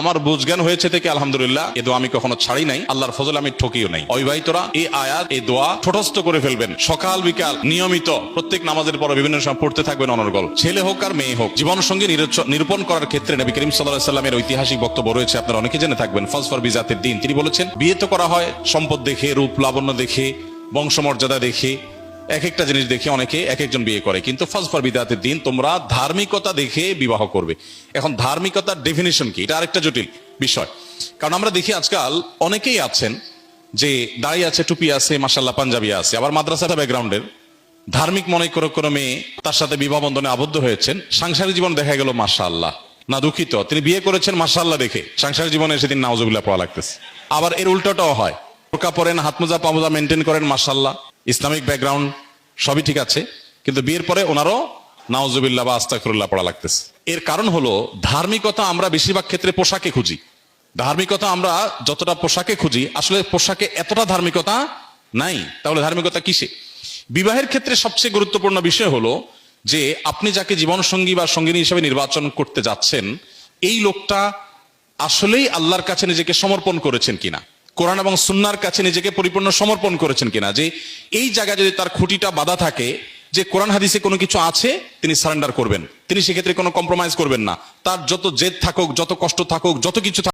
আমার বুঝজ্ঞান হয়েছে থেকে আলহামদুলিল্লাহ এ দোয়া আমি কখনো ছাড়ি নাই, আল্লাহর ফজল আমি ঠকিও নাই। অবিবাহিতরা এই আয়াত এই দোয়া ঠোঁটস্থ করে ফেলবেন, সকাল বিকাল নিয়মিত প্রত্যেক নামাজের পর বিভিন্ন সময় পড়তে থাকবেন অনর্গল। ছেলে হোক আর মেয়ে হোক, জীবন সঙ্গী নিরূপণ করার ক্ষেত্রে নবী করিম সাল্লাল্লাহু আলাইহি ওয়াসাল্লামের ঐতিহাসিক বক্তব্য রয়েছে, আপনারা অনেকে জেনে থাকবেন। ফাজফার বিজাতিদ দ্বীন, তিনি বলেছেন বিয়ে তো করা হয় সম্পদ দেখে, রূপ লাবণ্য দেখে, বংশমর্যাদা দেখে, এক একটা জিনিস দেখে অনেকে এক একজন বিয়ে করে, কিন্তু ফাজফার বিদাতের দিন তোমরা ধার্মিকতা দেখে বিবাহ করবে। এখন ধার্মিকতার ডেফিনিশন কি, এটা আরেকটা জটিল বিষয়। কারণ আমরা দেখি আজকাল অনেকেই আছেন যে দাড়ি আছে, টুপি আছে, মাশাআল্লাহ পাঞ্জাবি আছে, আবার মাদ্রাসাটা ব্যাকগ্রাউন্ডের, ধার্মিক মনে করে কোনো মেয়ে তার সাথে বিবাহ বন্ধনে আবদ্ধ হয়েছেন, সাংসারিক জীবন দেখা গেল মাশাআল্লাহ না দুঃখিত, তিনি বিয়ে করেছেন মাশাআল্লাহ দেখে, সাংসারিক জীবনে সেদিন নাউজুবিল্লাহ পাওয়া লাগতেছে। আবার এর উল্টোটাও হয়, বোরকা পরেন, হাত মোজা পা মোজা মেনটেন করেন মাশাআল্লাহ, ইসলামিক ব্যাকগ্রাউন্ড সবই ঠিক আছে, কিন্তু বিয়ের পরে ওনারও নাউজুবিল্লাহ বা আস্তাগফিরুল্লাহ পড়া লাগতেছে। এর কারণ হলো ধার্মিকতা আমরা বেশিরভাগ ক্ষেত্রে পোশাকে খুঁজি। ধার্মিকতা আমরা যতটা পোশাকে খুঁজি, আসলে পোশাকে এতটা ধার্মিকতা নাই। তাহলে ধার্মিকতা কিসে? বিবাহের ক্ষেত্রে সবচেয়ে গুরুত্বপূর্ণ বিষয় হলো যে আপনি যাকে জীবন সঙ্গী বা সঙ্গিনী হিসেবে নির্বাচন করতে যাচ্ছেন, এই লোকটা আসলেই আল্লাহর কাছে নিজেকে সমর্পণ করেছেন কিনা, কোরআন এবং সুন্নাহর কাছে নিজেকে পরিপূর্ণ সমর্পণ করেছেন কিনা। যে এই জায়গায় যদি তার খুঁটিটা বাঁধা থাকে যে কোরআন হাদিসে কোনো কিছু আছে তিনি সারেন্ডার করবেন, তিনি সেক্ষেত্রে কোনো কম্প্রোমাইজ করবেন না, তার যত জেদ থাকুক, যত কষ্ট থাকুক, যত কিছু